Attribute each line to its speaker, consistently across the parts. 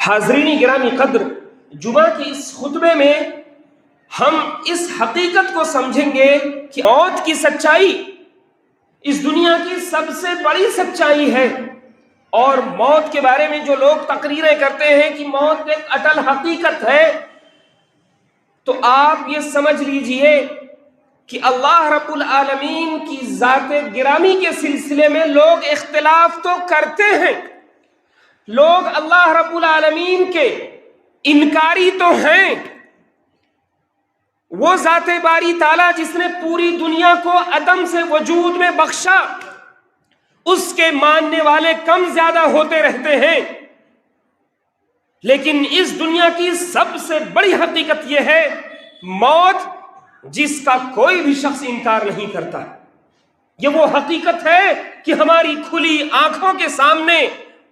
Speaker 1: حاضرین گرامی قدر، جمعہ کے اس خطبے میں ہم اس حقیقت کو سمجھیں گے کہ موت کی سچائی اس دنیا کی سب سے بڑی سچائی ہے، اور موت کے بارے میں جو لوگ تقریریں کرتے ہیں کہ موت ایک اٹل حقیقت ہے، تو آپ یہ سمجھ لیجئے کہ اللہ رب العالمین کی ذات گرامی کے سلسلے میں لوگ اختلاف تو کرتے ہیں، لوگ اللہ رب العالمین کے انکاری تو ہیں۔ وہ ذات باری تعالیٰ جس نے پوری دنیا کو عدم سے وجود میں بخشا، اس کے ماننے والے کم زیادہ ہوتے رہتے ہیں، لیکن اس دنیا کی سب سے بڑی حقیقت یہ ہے موت، جس کا کوئی بھی شخص انکار نہیں کرتا۔ یہ وہ حقیقت ہے کہ ہماری کھلی آنکھوں کے سامنے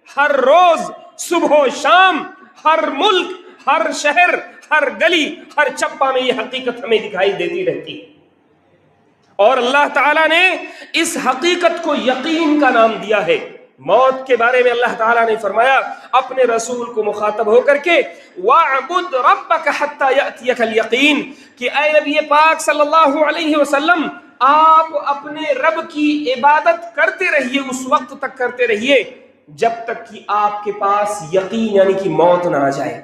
Speaker 1: ہر روز صبح و شام، ہر ملک، ہر شہر، ہر گلی، ہر چپا میں یہ حقیقت ہمیں دکھائی دیتی رہتی، اور اللہ تعالیٰ نے اس حقیقت کو یقین کا نام دیا ہے۔ موت کے بارے میں اللہ تعالیٰ نے فرمایا اپنے رسول کو مخاطب ہو کر کے، وَاعْبُدْ رَبَّكَ حَتَّى يَأْتِيَكَ الْيَقِينُ، کہ اے نبی پاک صلی اللہ علیہ وسلم، آپ اپنے رب کی عبادت کرتے رہیے، اس وقت تک کرتے رہیے جب تک کہ آپ کے پاس یقین یعنی کہ موت نہ آ جائے۔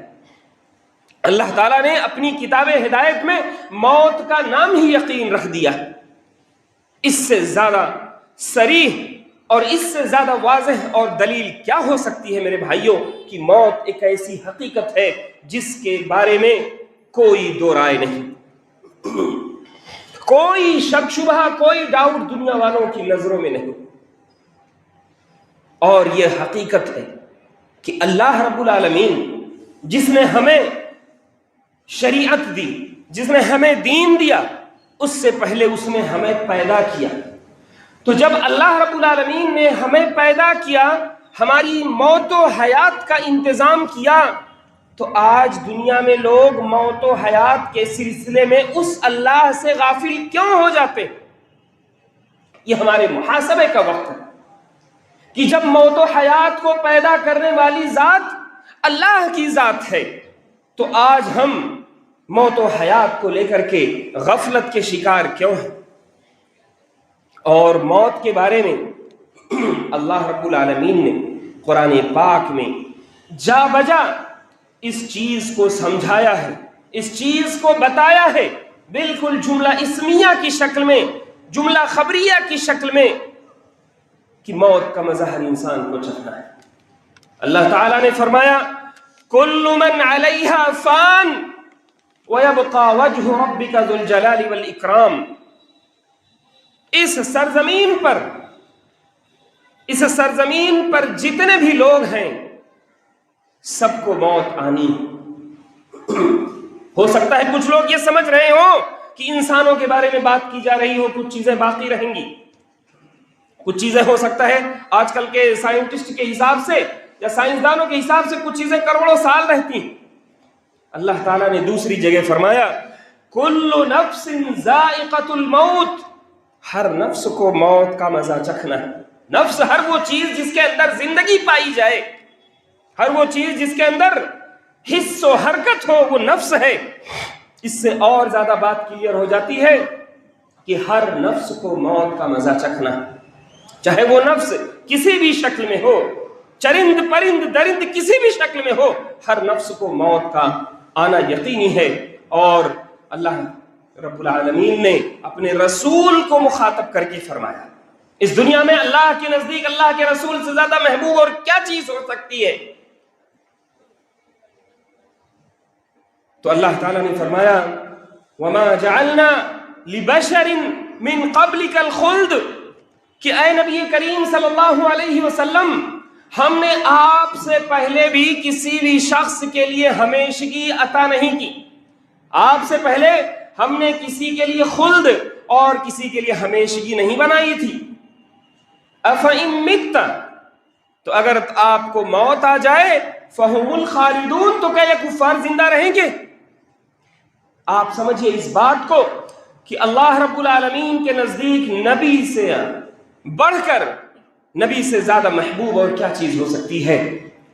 Speaker 1: اللہ تعالیٰ نے اپنی کتاب ہدایت میں موت کا نام ہی یقین رکھ دیا۔ اس سے زیادہ صریح اور اس سے زیادہ واضح اور دلیل کیا ہو سکتی ہے میرے بھائیوں، کہ موت ایک ایسی حقیقت ہے جس کے بارے میں کوئی دو رائے نہیں، کوئی شک شبہ، کوئی ڈاؤٹ دنیا والوں کی نظروں میں نہیں۔ اور یہ حقیقت ہے کہ اللہ رب العالمین جس نے ہمیں شریعت دی، جس نے ہمیں دین دیا، اس سے پہلے اس نے ہمیں پیدا کیا۔ تو جب اللہ رب العالمین نے ہمیں پیدا کیا، ہماری موت و حیات کا انتظام کیا، تو آج دنیا میں لوگ موت و حیات کے سلسلے میں اس اللہ سے غافل کیوں ہو جاتے؟ یہ ہمارے محاسبے کا وقت ہے کہ جب موت و حیات کو پیدا کرنے والی ذات اللہ کی ذات ہے، تو آج ہم موت و حیات کو لے کر کے غفلت کے شکار کیوں ہیں؟ اور موت کے بارے میں اللہ رب العالمین نے قرآن پاک میں جا بجا اس چیز کو سمجھایا ہے، اس چیز کو بتایا ہے، بالکل جملہ اسمیہ کی شکل میں، جملہ خبریہ کی شکل میں، کہ موت کا مزہ ہر انسان کو چکھنا ہے۔ اللہ تعالیٰ نے فرمایا کل من علیہا فان وَيَبْقَى وَجْهُ رَبِّكَ ذُو الْجَلَالِ وَالْإِكْرَامِ، اس سرزمین پر جتنے بھی لوگ ہیں سب کو موت آنی ہے۔ ہو سکتا ہے کچھ لوگ یہ سمجھ رہے ہوں کہ انسانوں کے بارے میں بات کی جا رہی ہو، کچھ چیزیں باقی رہیں گی، کچھ چیزیں ہو سکتا ہے آج کل کے سائنٹسٹ کے حساب سے یا سائنسدانوں کے حساب سے کچھ چیزیں کروڑوں سال رہتی ہیں۔ اللہ تعالیٰ نے دوسری جگہ فرمایا کل نفس ذائقۃ الموت، ہر نفس کو موت کا مزہ چکھنا ہے۔ نفس ہر وہ چیز جس کے اندر زندگی پائی جائے، ہر وہ چیز جس کے اندر حس و حرکت ہو، وہ نفس ہے۔ اس سے اور زیادہ بات کلیئر ہو جاتی ہے کہ ہر نفس کو موت کا مزہ چکھنا ہے، چاہے وہ نفس کسی بھی شکل میں ہو، چرند پرند درند کسی بھی شکل میں ہو، ہر نفس کو موت کا آنا یقینی ہے۔ اور اللہ رب العالمین نے اپنے رسول کو مخاطب کر کے فرمایا، اس دنیا میں اللہ کے نزدیک اللہ کے رسول سے زیادہ محبوب اور کیا چیز ہو سکتی ہے؟ تو اللہ تعالیٰ نے فرمایا وَمَا جَعَلْنَا لِبَشَرٍ مِّن قَبْلِكَ الْخُلْدِ، کہ اے نبی کریم صلی اللہ علیہ وسلم، ہم نے آپ سے پہلے بھی کسی بھی شخص کے لیے ہمیشگی عطا نہیں کی۔ آپ سے پہلے ہم نے کسی کے لیے خلد اور کسی کے لیے ہمیشگی نہیں بنائی تھی۔ أَفَإِن مِتَّ، تو اگر آپ کو موت آ جائے، فَهُمُ الْخَالِدُونَ، تو کیا یہ کفار زندہ رہیں گے؟ آپ سمجھئے اس بات کو کہ اللہ رب العالمین کے نزدیک نبی سے بڑھ کر، نبی سے زیادہ محبوب اور کیا چیز ہو سکتی ہے؟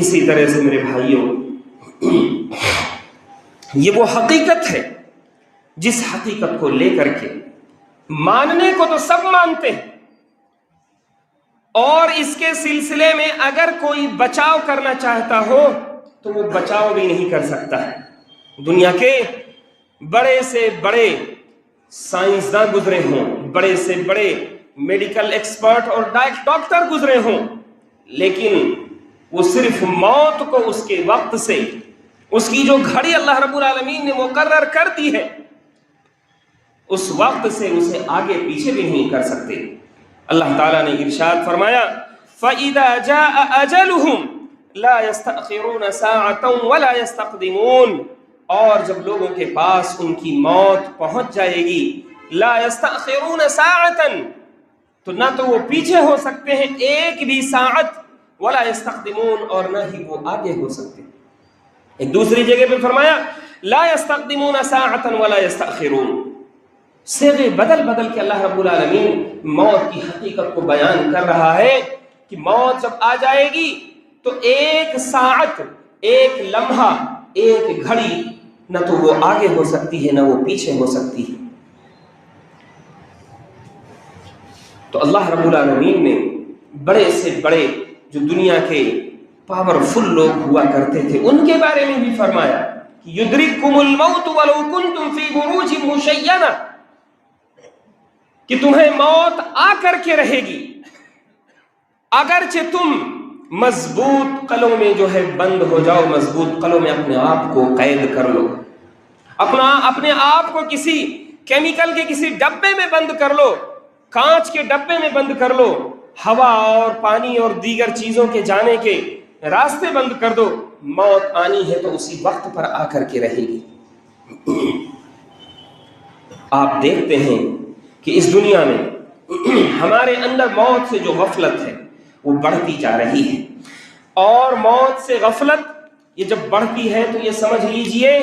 Speaker 1: اسی طرح سے میرے بھائیوں، یہ وہ حقیقت ہے جس حقیقت کو لے کر کے ماننے کو تو سب مانتے ہیں، اور اس کے سلسلے میں اگر کوئی بچاؤ کرنا چاہتا ہو تو وہ بچاؤ بھی نہیں کر سکتا ہے۔ دنیا کے بڑے سے بڑے سائنسداں گزرے ہوں، بڑے سے بڑے میڈیکل ایکسپرٹ اور ڈاکٹر گزرے ہوں، لیکن وہ صرف موت کو اس کے وقت سے، اس کی جو گھڑی اللہ رب العالمین نے مقرر کر دی ہے، اس وقت سے اسے آگے پیچھے بھی نہیں کر سکتے۔ اللہ تعالیٰ نے ارشاد فرمایا فَإِذَا جَاءَ أَجَلُهُمْ لَا يَسْتَأْخِرُونَ سَاعَةً وَلَا يَسْتَقْدِمُونَ، اور جب لوگوں کے پاس ان کی موت پہنچ جائے گی، لا يستأخرون ساعة، تو نہ تو وہ پیچھے ہو سکتے ہیں ایک بھی ساعت، ولا يستقدمون، اور نہ ہی وہ آگے ہو سکتے۔ ایک دوسری جگہ پہ فرمایا لا يستقدمون ساعة ولا يستأخرون۔ صيغے بدل بدل کے اللہ رب العالمین موت کی حقیقت کو بیان کر رہا ہے کہ موت جب آ جائے گی تو ایک ساعت، ایک لمحہ، ایک گھڑی نہ تو وہ آگے ہو سکتی ہے نہ وہ پیچھے ہو سکتی ہے۔ تو اللہ رب العالمین نے بڑے سے بڑے جو دنیا کے پاورفل لوگ ہوا کرتے تھے ان کے بارے میں بھی فرمایا کہ یدرککم الموت ولو کنتم فی بروج مشیدہ، کہ تمہیں موت آ کر کے رہے گی اگرچہ تم مضبوط قلعوں میں جو ہے بند ہو جاؤ، مضبوط قلعوں میں اپنے آپ کو قید کر لو، اپنے آپ کو کسی کیمیکل کے کسی ڈبے میں بند کر لو، کانچ کے ڈبے میں بند کر لو، ہوا اور پانی اور دیگر چیزوں کے جانے کے راستے بند کر دو، موت آنی ہے تو اسی وقت پر آ کر کے رہے گی۔ آپ دیکھتے ہیں کہ اس دنیا میں ہمارے اندر موت سے جو غفلت ہے وہ بڑھتی جا رہی ہے، اور موت سے غفلت یہ جب بڑھتی ہے تو یہ سمجھ لیجئے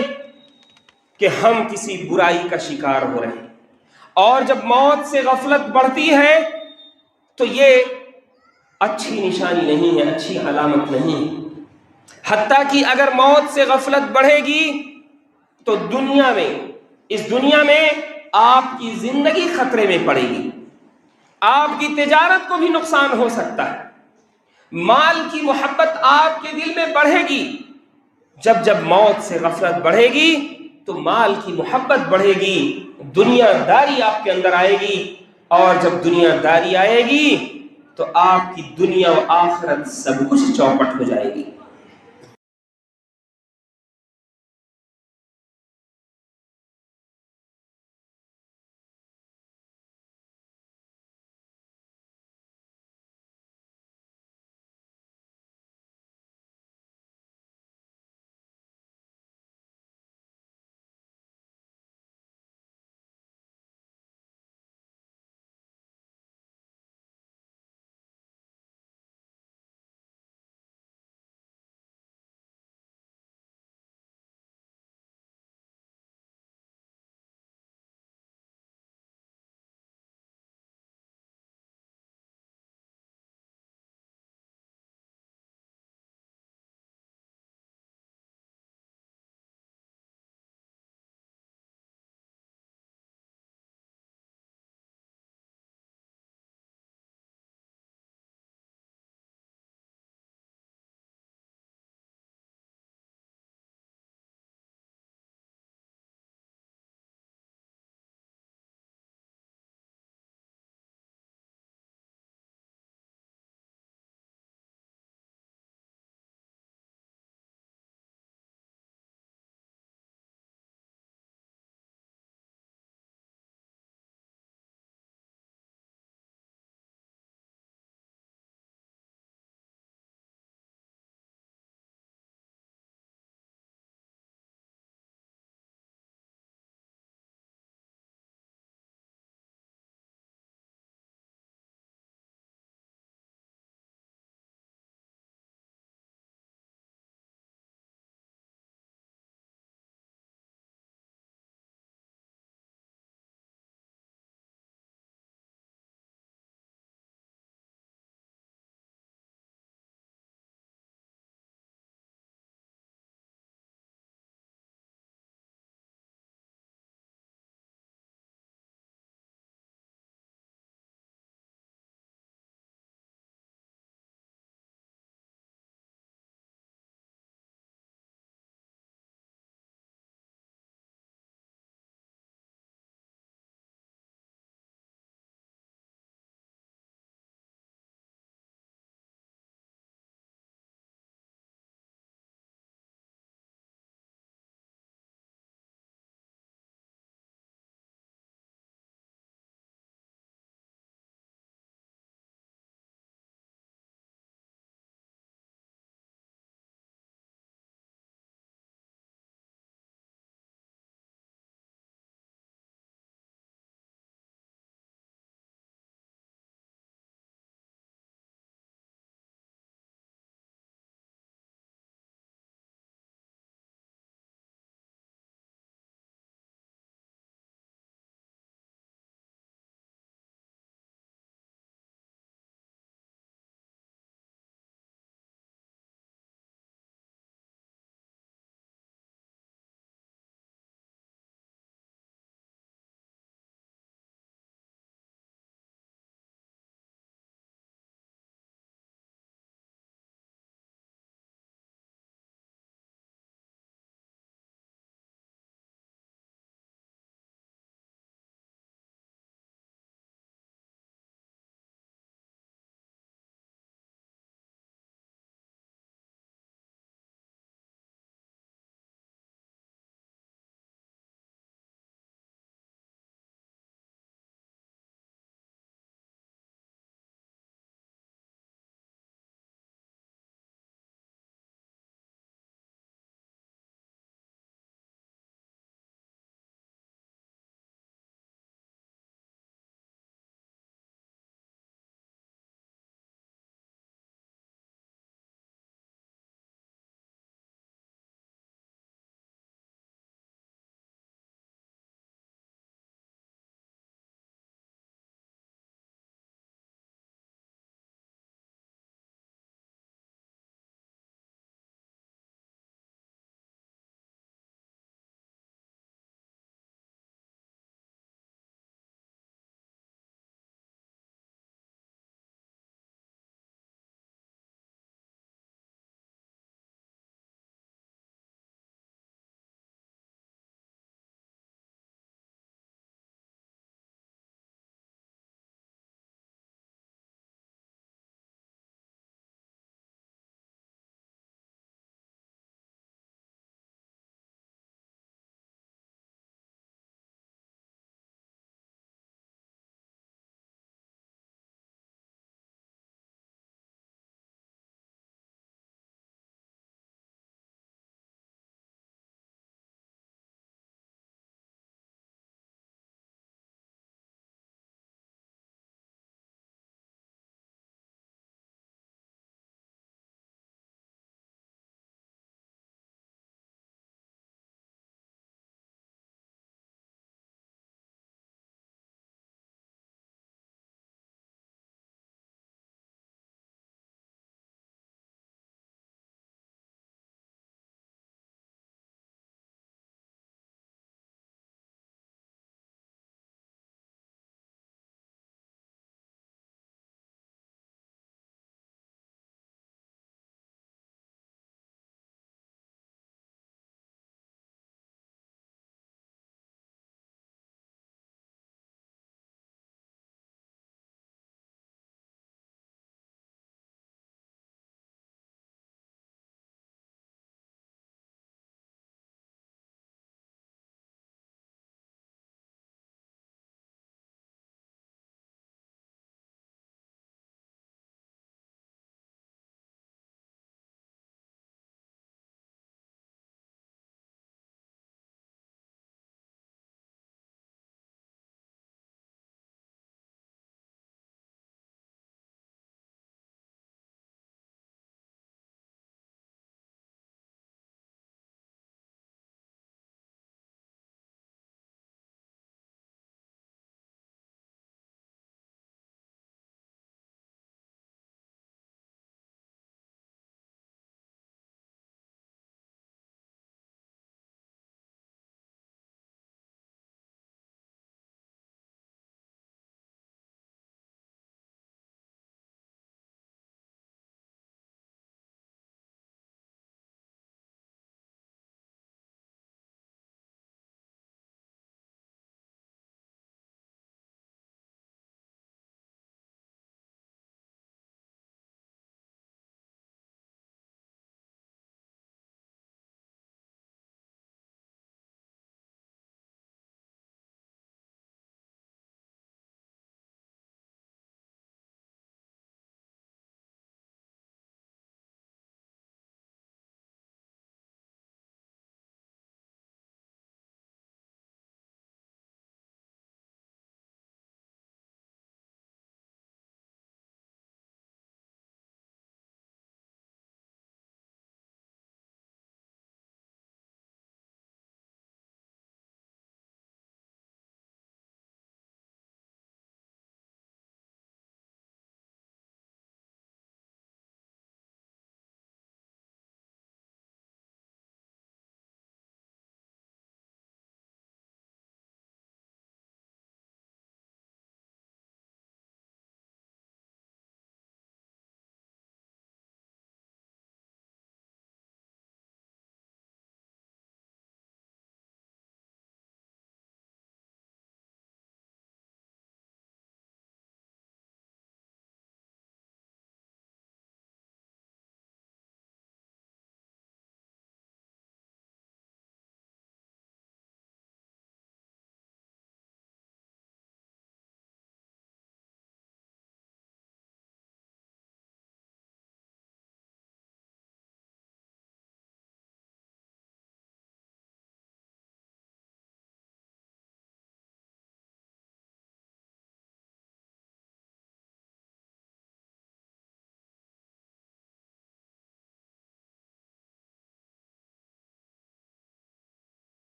Speaker 1: کہ ہم کسی برائی کا شکار ہو رہے ہیں، اور جب موت سے غفلت بڑھتی ہے تو یہ اچھی نشانی نہیں ہے، اچھی علامت نہیں ہے۔ حتیٰ کہ اگر موت سے غفلت بڑھے گی تو اس دنیا میں آپ کی زندگی خطرے میں پڑے گی، آپ کی تجارت کو بھی نقصان ہو سکتا ہے، مال کی محبت آپ کے دل میں بڑھے گی۔ جب موت سے غفلت بڑھے گی تو مال کی محبت بڑھے گی، دنیا داری آپ کے اندر آئے گی، اور جب دنیا داری آئے گی تو آپ کی دنیا و آخرت سب کچھ چوپٹ ہو جائے گی۔